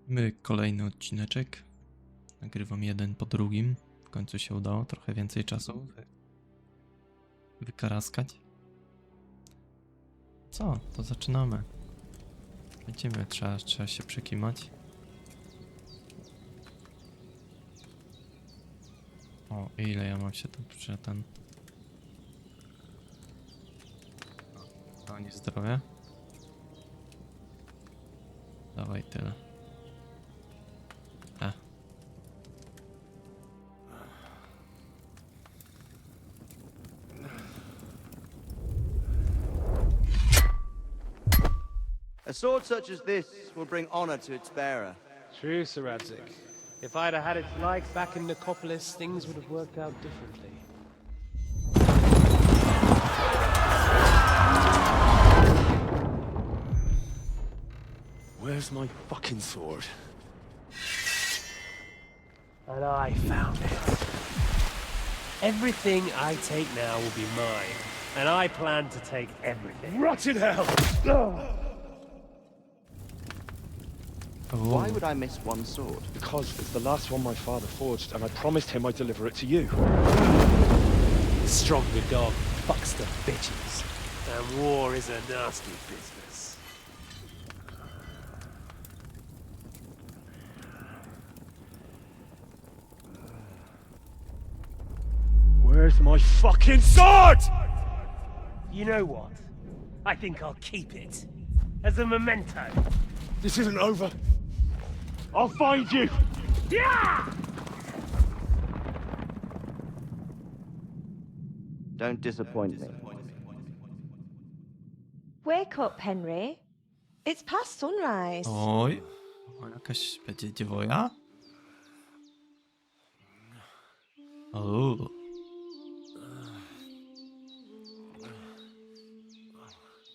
My kolejny odcineczek. Nagrywam jeden po drugim. W końcu się udało, trochę więcej czasu wykaraskać. Co? To zaczynamy. Będziemy, trzeba się przekimać. O, ile ja mam się tu przy ten... O, nie zdrowie. Dawaj tyle. A sword such as this will bring honor to its bearer. True, Sir Radzik. If I'd have had its like back in Nicopolis, things would have worked out differently. Where's my fucking sword? And I found it. Everything I take now will be mine, and I plan to take everything. Rotted hell! Why would I miss one sword? Because it's the last one my father forged, and I promised him I'd deliver it to you. The stronger dog fucks the bitches, and war is a nasty business. Where's my fucking sword? You know what? I think I'll keep it. As a memento. This isn't over. I'll find you! Yeah! Don't disappoint me. Wake up, Henry. It's past sunrise. Oj, o, jakaś będzie dziewoja? O.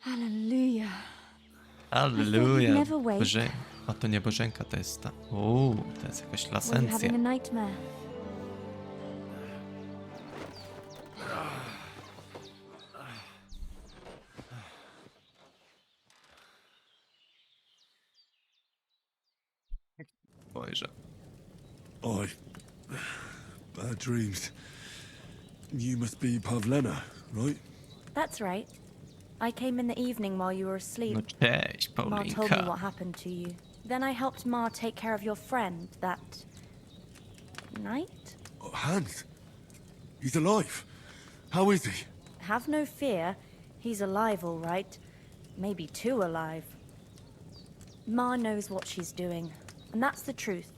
Hallelujah. Alleluja. never wake. A to nie Bożenka, to jest ta... O, to jest jakaś Were you lasencja. having a nightmare? Spojrzę. Oi. Bad dreams. You must be Pavlena, right? That's right. I came in the evening while you were asleep. No cześć, Ma told me Paulinka. what happened to you. Then I helped Ma take care of your friend that night. Oh, Hans. He's alive. How is he? Have no fear. He's alive, all right. Maybe too alive. Ma knows what she's doing, and that's the truth.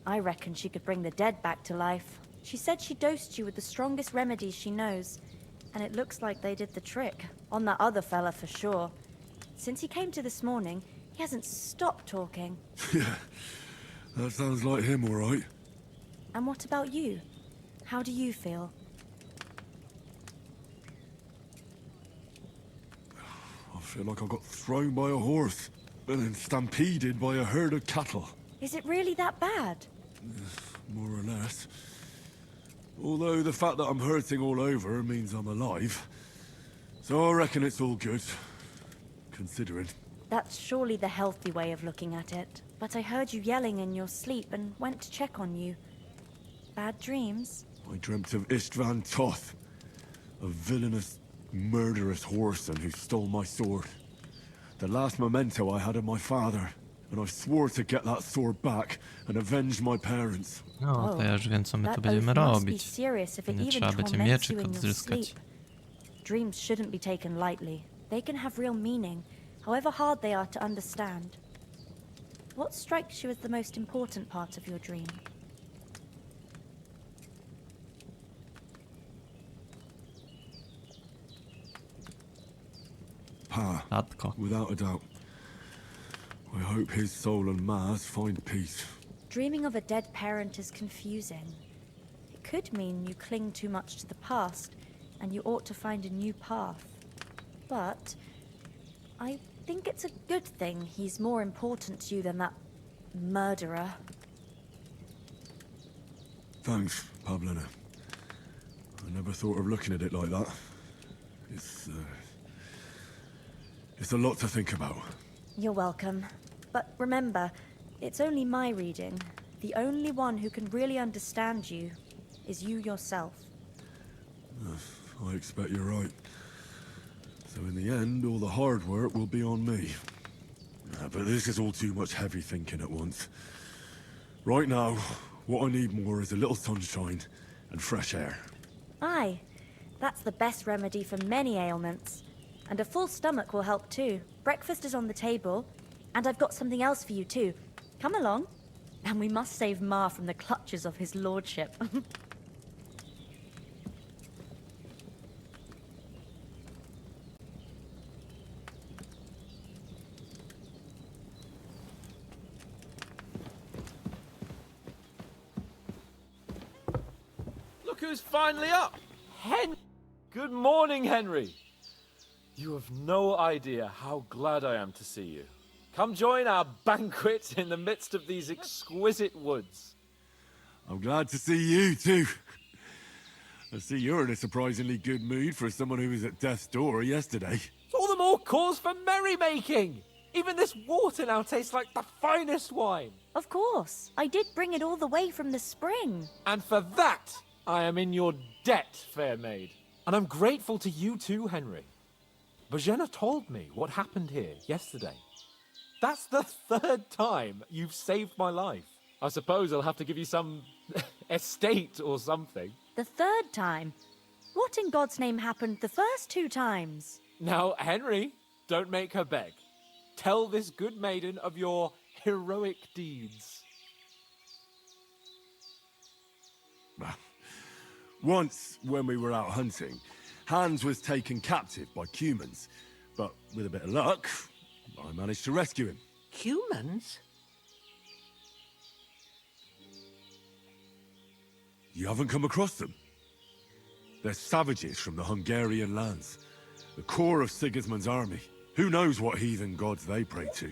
I reckon she could bring the dead back to life. She said she dosed you with the strongest remedies she knows, and it looks like they did the trick. On that other fella for sure. Since he came to this morning, he hasn't stopped talking. Yeah. That sounds like him, all right. And what about you? How do you feel? I feel like I got thrown by a horse and then stampeded by a herd of cattle. Is it really that bad? More or less. Although the fact that I'm hurting all over means I'm alive. So I reckon it's all good. Considering. That's surely the healthy way of looking at it. But I heard you yelling in your sleep and went to check on you. Bad dreams? I dreamt of Istvan Toth. A villainous, murderous whoreson who stole my sword. The last memento I had of my father. And I swore to get that sword back and avenge my parents. No, to ja już wiem, co my tu That będziemy oath must be robić. serious if it Nie even trzeba będzie torments mieczyk you in your odzyskać. sleep. Dreams shouldn't be taken lightly. They can have real meaning, however hard they are to understand. What strikes you as the most important part of your dream? Pa, Tatko. without a doubt. I hope his soul and Ma's find peace. Dreaming of a dead parent is confusing. It could mean you cling too much to the past, and you ought to find a new path. But I think it's a good thing he's more important to you than that murderer. Thanks, Pavlena. I never thought of looking at it like that. It's a lot to think about. You're welcome. But remember, It's only my reading. The only one who can really understand you is you yourself. I expect you're right. So in the end, all the hard work will be on me. But this is all too much heavy thinking at once. Right now, what I need more is a little sunshine and fresh air. Aye, that's the best remedy for many ailments. And a full stomach will help too. Breakfast is on the table, and I've got something else for you too. Come along. And we must save Ma from the clutches of his lordship. Look who's finally up! Good morning, Henry! You have no idea how glad I am to see you. Come join our banquet in the midst of these exquisite woods. I'm glad to see you, too. I see you're in a surprisingly good mood for someone who was at death's door yesterday. It's all the more cause for merrymaking! Even this water now tastes like the finest wine. Of course. I did bring it all the way from the spring. And for that, I am in your debt, fair maid. And I'm grateful to you too, Henry. Bajena told me what happened here yesterday. That's the third time you've saved my life. I suppose I'll have to give you some estate or something. The third time? What in God's name happened the first 2 times? Now, Henry, don't make her beg. Tell this good maiden of your heroic deeds. Once, when we were out hunting, Hans was taken captive by humans. But with a bit of luck, I managed to rescue him. Humans? You haven't come across them? They're savages from the Hungarian lands. The core of Sigismund's army. Who knows what heathen gods they pray to?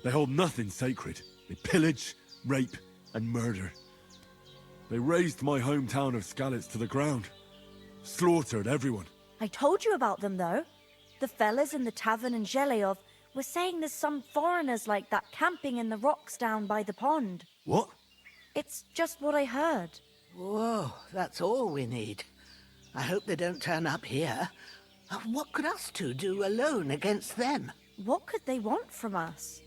They hold nothing sacred. They pillage, rape, and murder. They razed my hometown of Skalitz to the ground. Slaughtered everyone. I told you about them, though. The fellas in the tavern in Zheleov were saying there's some foreigners like that camping in the rocks down by the pond. What? It's just what I heard. Whoa, that's all we need. I hope they don't turn up here. What could us two do alone against them? What could they want from us?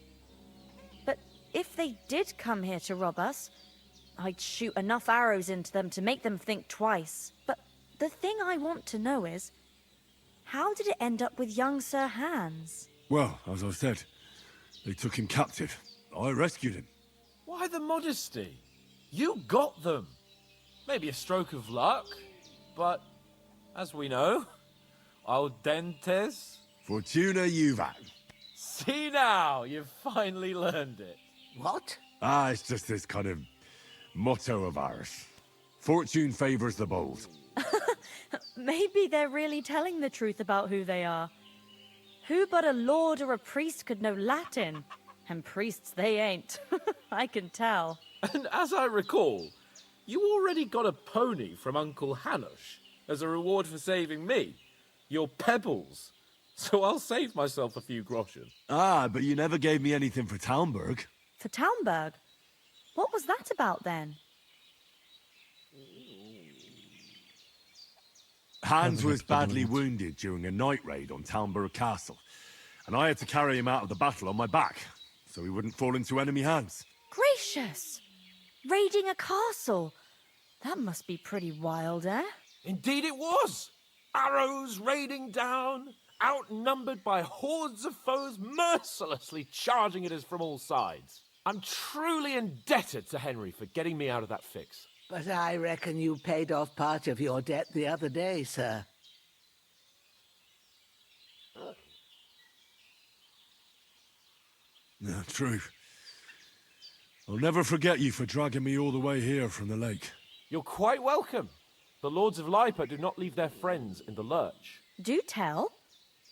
But if they did come here to rob us, I'd shoot enough arrows into them to make them think twice. But the thing I want to know is, how did it end up with young Sir Hans? Well, as I said, they took him captive. I rescued him. Why the modesty? You got them. Maybe a stroke of luck, but as we know, al dentes. Fortuna juvat. See now, you've finally learned it. What? It's just this kind of motto of ours. Fortune favors the bold. Maybe they're really telling the truth about who they are. Who but a lord or a priest could know Latin? And priests they ain't. I can tell. And as I recall, you already got a pony from Uncle Hanush as a reward for saving me. Your pebbles. So I'll save myself a few groschen. But you never gave me anything for Talmberg. For Talmberg? What was that about then? Hans was badly wounded during a night raid on Talmberg Castle, and I had to carry him out of the battle on my back, so he wouldn't fall into enemy hands. Gracious! Raiding a castle? That must be pretty wild, eh? Indeed it was! Arrows raining down, outnumbered by hordes of foes mercilessly charging at us from all sides. I'm truly indebted to Henry for getting me out of that fix. But I reckon you paid off part of your debt the other day, sir. Yeah, true. I'll never forget you for dragging me all the way here from the lake. You're quite welcome. The Lords of Lipa do not leave their friends in the lurch. Do tell.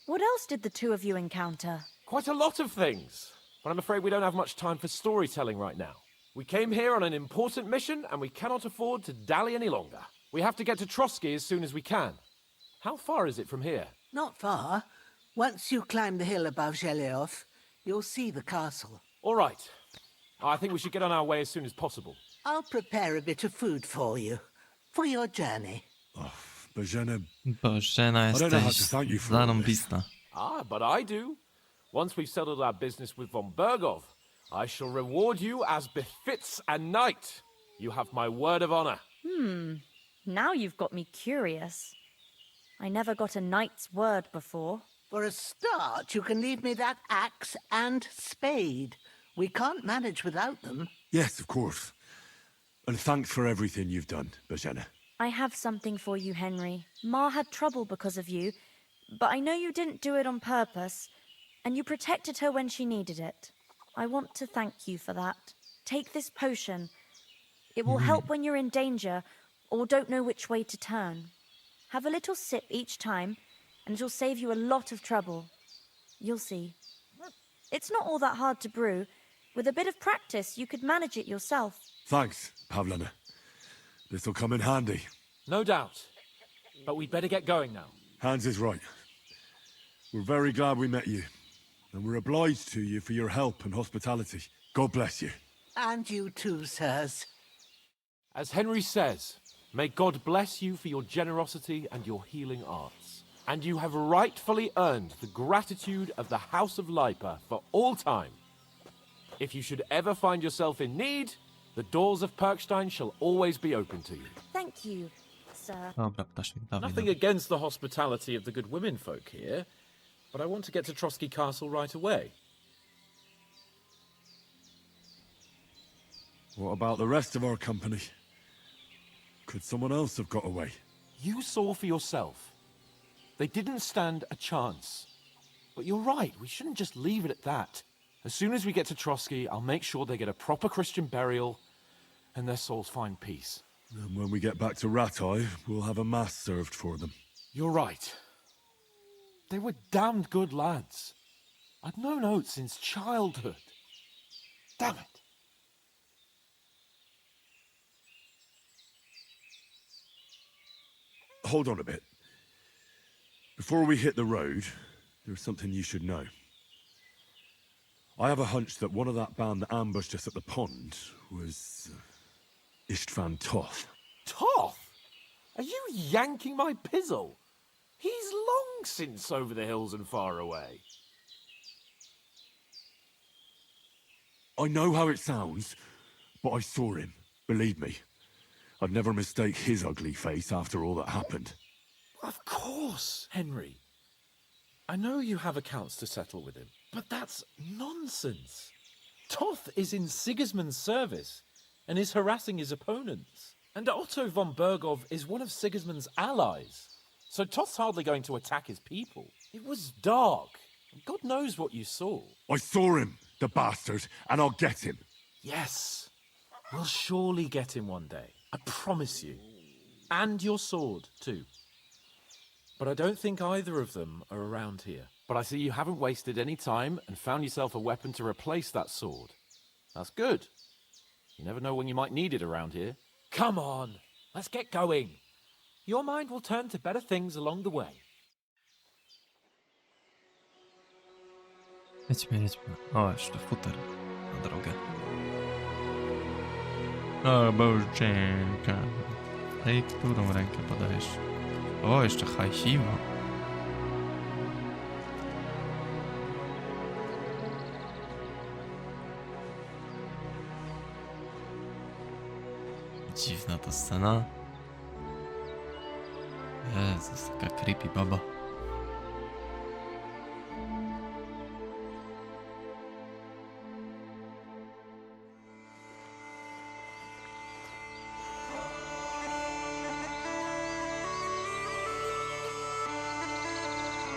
What else did the two of you encounter? Quite a lot of things, but I'm afraid we don't have much time for storytelling right now. We came here on an important mission, and we cannot afford to dally any longer. We have to get to Trotsky as soon as we can. How far is it from here? Not far. Once you climb the hill above Zheleov, you'll see the castle. All right. I think we should get on our way as soon as possible. I'll prepare a bit of food for you, for your journey. Bozhena, Bożena, I don't know how to jesteś thank you for all this. zarąbista. Ah, but I do. Once we've settled our business with von Bergov, I shall reward you as befits a knight. You have my word of honor. Now you've got me curious. I never got a knight's word before. For a start, you can leave me that axe and spade. We can't manage without them. Yes, of course. And thanks for everything you've done, Bozhena. I have something for you, Henry. Ma had trouble because of you, but I know you didn't do it on purpose, and you protected her when she needed it. I want to thank you for that. Take this potion. It will help when you're in danger or don't know which way to turn. Have a little sip each time, and it'll save you a lot of trouble. You'll see. It's not all that hard to brew. With a bit of practice, you could manage it yourself. Thanks, Pavlena. This'll come in handy. No doubt. But we'd better get going now. Hans is right. We're very glad we met you. And we're obliged to you for your help and hospitality. God bless you. And you too, sirs. As Henry says, may God bless you for your generosity and your healing arts. And you have rightfully earned the gratitude of the House of Lipa for all time. If you should ever find yourself in need, the doors of Perkstein shall always be open to you. Thank you, sir. Dobra, ptaszek, dawaj. Nothing against the hospitality of the good women folk here, but I want to get to Trotsky Castle right away. What about the rest of our company? Could someone else have got away? You saw for yourself. They didn't stand a chance. But you're right, we shouldn't just leave it at that. As soon as we get to Trotsky, I'll make sure they get a proper Christian burial and their souls find peace. And when we get back to Ratai, we'll have a mass served for them. You're right. They were damned good lads. I'd known Oates since childhood. Damn it. Hold on a bit. Before we hit the road, there's something you should know. I have a hunch that one of that band that ambushed us at the pond was Istvan Toth. Toth? Are you yanking my pizzle? He's long since over the hills and far away. I know how it sounds, but I saw him. Believe me. I'd never mistake his ugly face after all that happened. Of course, Henry. I know you have accounts to settle with him, but that's nonsense. Toth is in Sigismund's service and is harassing his opponents. And Otto von Bergov is one of Sigismund's allies. So Toth's hardly going to attack his people. It was dark. God knows what you saw. I saw him, the bastard, and I'll get him. Yes, we'll surely get him one day. I promise you. And your sword, too. But I don't think either of them are around here. But I see you haven't wasted any time and found yourself a weapon to replace that sword. That's good. You never know when you might need it around here. Come on, let's get going. Your mind will turn to better things along the way. Jedźmy. O, jeszcze futer na drogę. O, Bożenka. Ej, którą rękę podajesz? O, jeszcze hajsiwo. Dziwna ta scena. Jezus, taka creepy baba.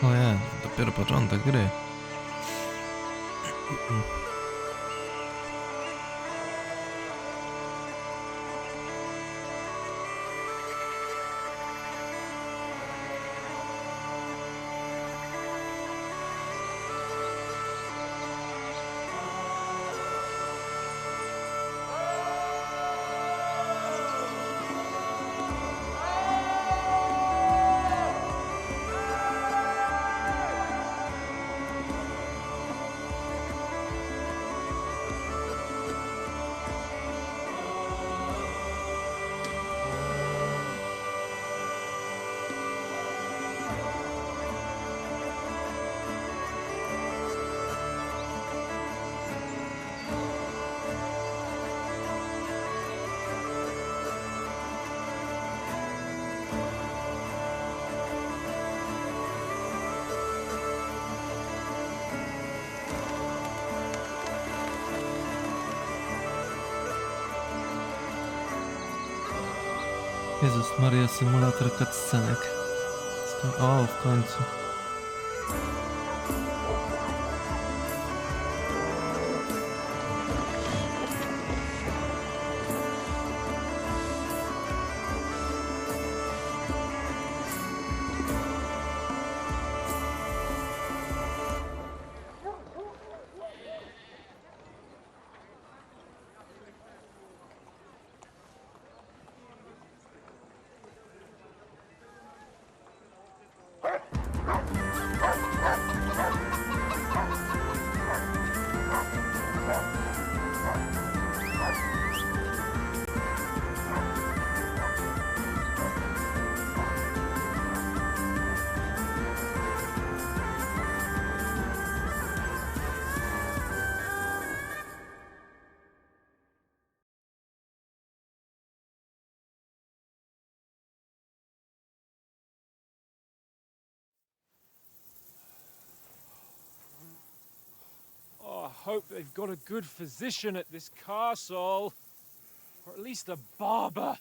Ojej, dopiero początek gry. Jezus Maria, symulator cutscenek. O, w końcu. Oh, I hope they've got a good physician at this castle. Or at least a barber.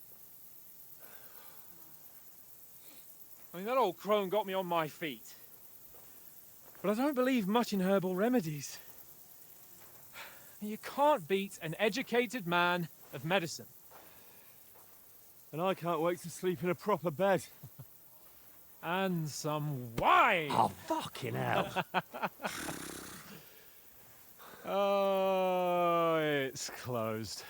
I mean, that old crone got me on my feet. But I don't believe much in herbal remedies. You can't beat an educated man of medicine. And I can't wait to sleep in a proper bed. And some wine! Oh, fucking hell. Oh, it's closed.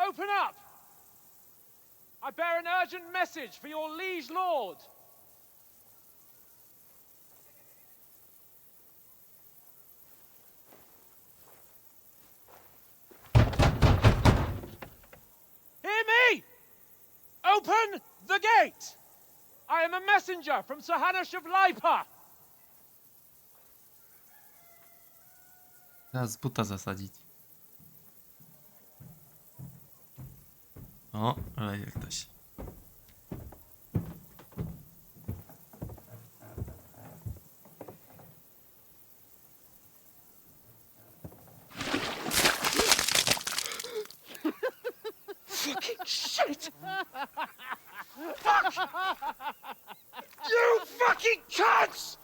Open up! I bear an urgent message for your liege lord. Hear me! Open the gate! I am a messenger from Sir Hanush of Lipa. Teraz z buta zasadzić. O, ale jak ktoś. Fucking shit! Fuck! You fucking cunts!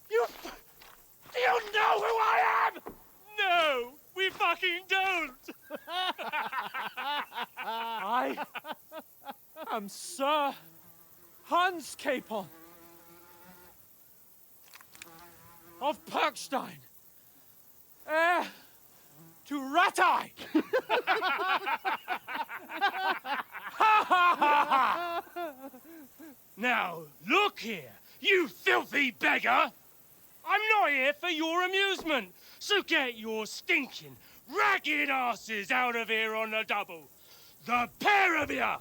Do you know who I am? No, we fucking don't! I am Sir Hans Capon of Perkstein, heir to Ratai! Now, look here, you filthy beggar! I'm not here for your amusement, so get your stinking, ragged asses out of here on the double. The pair of you!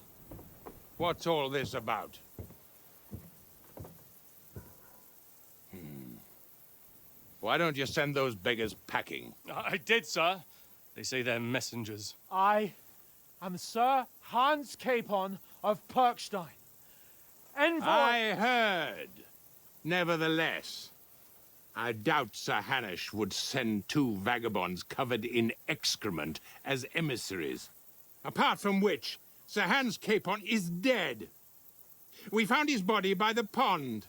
What's all this about? Why don't you send those beggars packing? I did, sir. They say they're messengers. I am Sir Hans Capon of Perkstein. Envoy... I heard. Nevertheless, I doubt Sir Hanush would send two vagabonds covered in excrement as emissaries. Apart from which, Sir Hans Capon is dead. We found his body by the pond.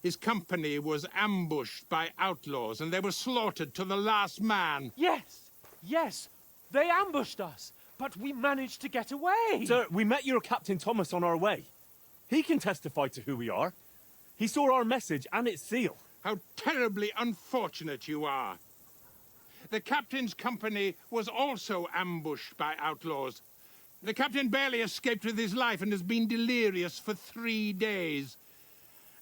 His company was ambushed by outlaws, and they were slaughtered to the last man. Yes, they ambushed us, but we managed to get away. Sir, we met your Captain Thomas on our way. He can testify to who we are. He saw our message and its seal. How terribly unfortunate you are. The captain's company was also ambushed by outlaws. The captain barely escaped with his life and has been delirious for 3 days.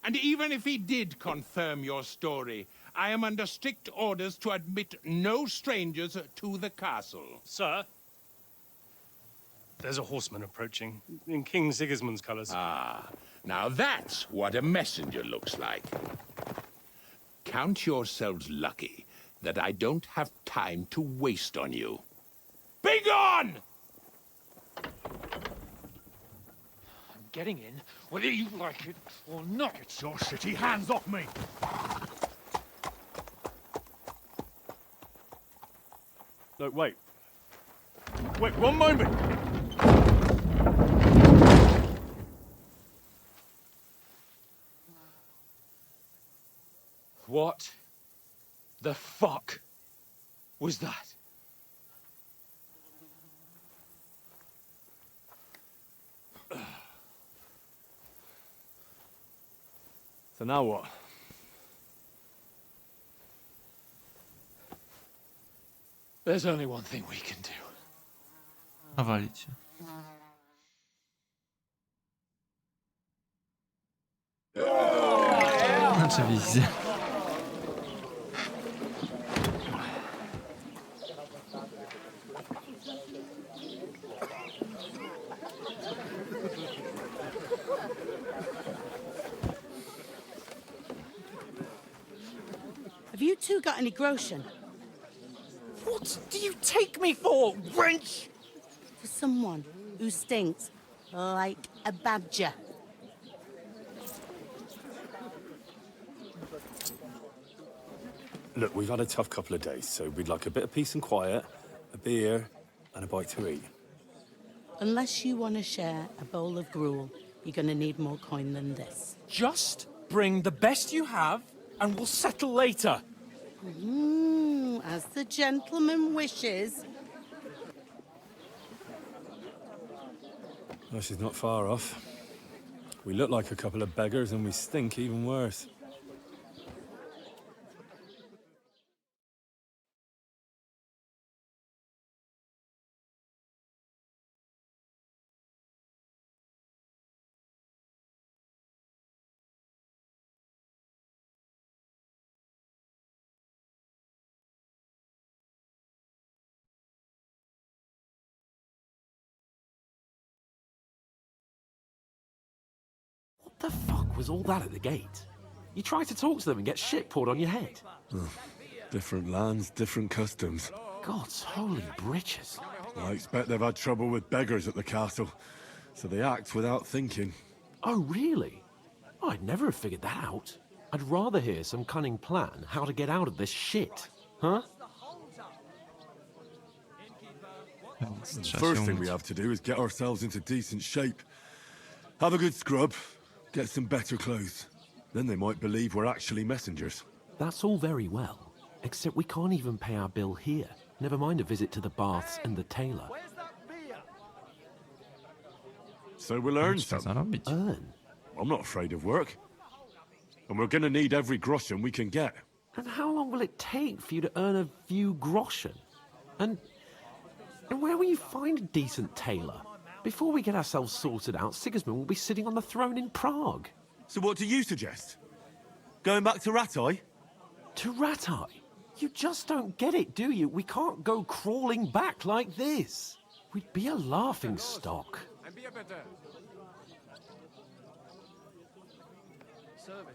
And even if he did confirm your story, I am under strict orders to admit no strangers to the castle. Sir, there's a horseman approaching in King Sigismund's colours. Ah, now that's what a messenger looks like. Count yourselves lucky that I don't have time to waste on you. Be gone! getting in, whether you like it or not. Get your shitty hands off me! No, wait. Wait, one moment! What the fuck was that? So now what? There's only one thing we can do. Nawalić się. Oczywiście. Have you two got any groschen? What do you take me for, wench? For someone who stinks like a badger. Look, we've had a tough couple of days, so we'd like a bit of peace and quiet, a beer, and a bite to eat. Unless you want to share a bowl of gruel, you're going to need more coin than this. Just bring the best you have, and we'll settle later. As the gentleman wishes. Well, she's not far off. We look like a couple of beggars, and we stink even worse. What the fuck was all that at the gate? You try to talk to them and get shit poured on your head. Different lands, different customs. God's holy britches. I expect they've had trouble with beggars at the castle, so they act without thinking. Oh, really? I'd never have figured that out. I'd rather hear some cunning plan how to get out of this shit. Huh? The first thing we have to do is get ourselves into decent shape. Have a good scrub, get some better clothes. Then they might believe we're actually messengers. That's all very well, except we can't even pay our bill here. Never mind a visit to the baths and the tailor. So we'll earn some. Earn? I'm not afraid of work. And we're gonna need every groschen we can get. And how long will it take for you to earn a few groschen? And where will you find a decent tailor? Before we get ourselves sorted out, Sigismund will be sitting on the throne in Prague. So what do you suggest? Going back to Ratai? To Ratai? You just don't get it, do you? We can't go crawling back like this. We'd be a laughing stock.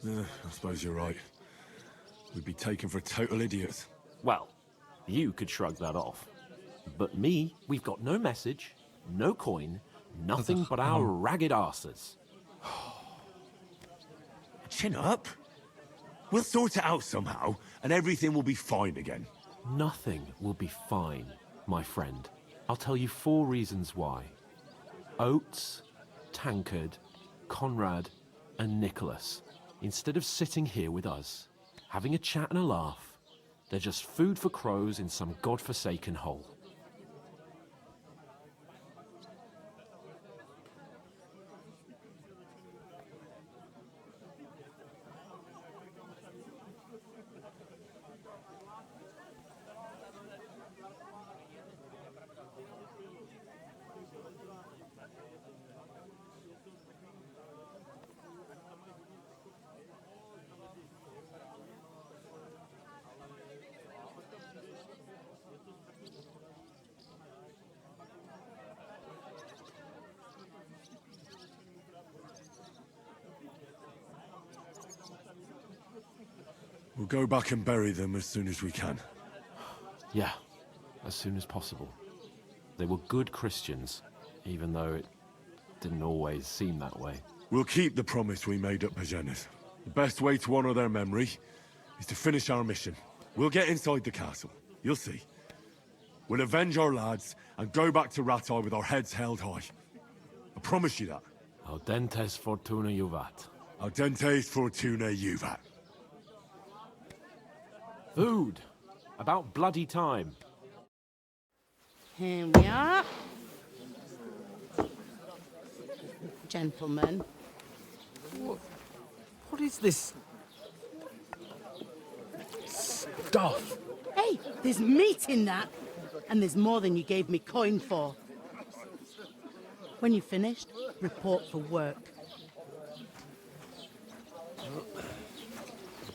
I suppose you're right. We'd be taken for total idiots. Well, you could shrug that off. But me, we've got no message, no coin, nothing but our ragged arses. Chin up. We'll sort it out somehow, and everything will be fine again. Nothing will be fine, my friend. I'll tell you 4 reasons why. Oates, Tankard, Conrad, and Nicholas, instead of sitting here with us, having a chat and a laugh, they're just food for crows in some godforsaken hole. We'll go back and bury them as soon as we can. Yeah, as soon as possible. They were good Christians, even though didn't always seem that way. We'll keep the promise we made at Bajena's. The best way to honor their memory is to finish our mission. We'll get inside the castle. You'll see. We'll avenge our lads and go back to Rattay with our heads held high. I promise you that. Audentes fortuna juvat. Audentes fortuna juvat. Food. About bloody time. Here we are. Gentlemen. What is this stuff? Hey, there's meat in that. And there's more than you gave me coin for. When you're finished, report for work.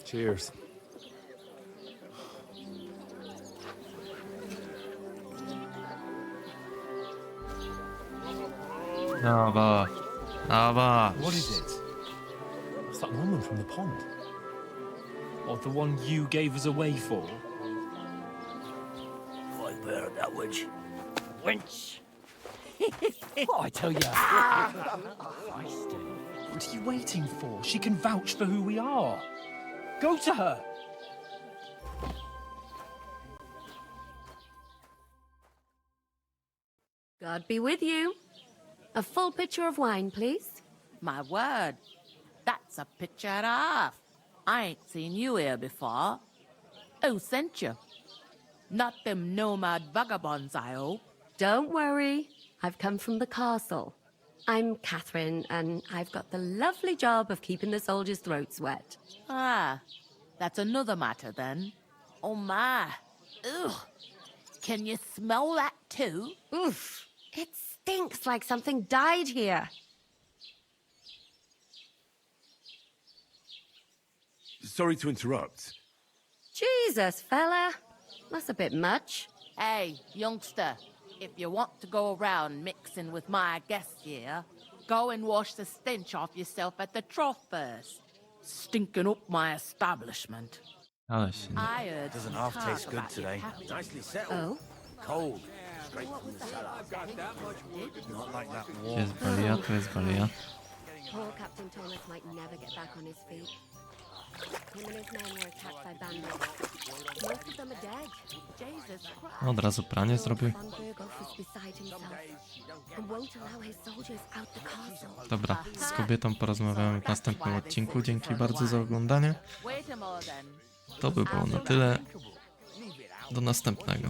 Cheers. Dawa. Dawa. What is it? It's that woman from the pond. Or the one you gave us away for? I bear that witch. Wench! What I tell you? What are you waiting for? She can vouch for who we are. Go to her. God be with you. A full pitcher of wine, please. My word, that's a picture and a half. I ain't seen you here before. Who sent you? Not them nomad vagabonds, I hope. Don't worry. I've come from the castle. I'm Catherine, and I've got the lovely job of keeping the soldiers' throats wet. Ah, that's another matter then. Oh my. Ugh. Can you smell that too? Oof. It stinks like something died here. Sorry to interrupt. Jesus, fella. That's a bit much. Hey, youngster, if you want to go around mixing with my guests here, go and wash the stench off yourself at the trough first. Stinking up my establishment. Ale się nie... I heard Doesn't some half talk taste good about your today. happiness. Nicely settled. Oh? Cold. Straight from the cellar. Not like that Tu warm. jest Balia, tu jest Balia. Poor Captain Thomas might never get back on his feet. Him and his men were attacked by bandits. Most of them are dead. Jesus Christ. No, od razu pranie zrobił. Von Berghoff is beside himself and won't allow his soldiers out the castle. Dobra, z kobietą porozmawiamy w następnym odcinku. Dzięki bardzo za oglądanie. Wait a more then. To by było na tyle. Do następnego.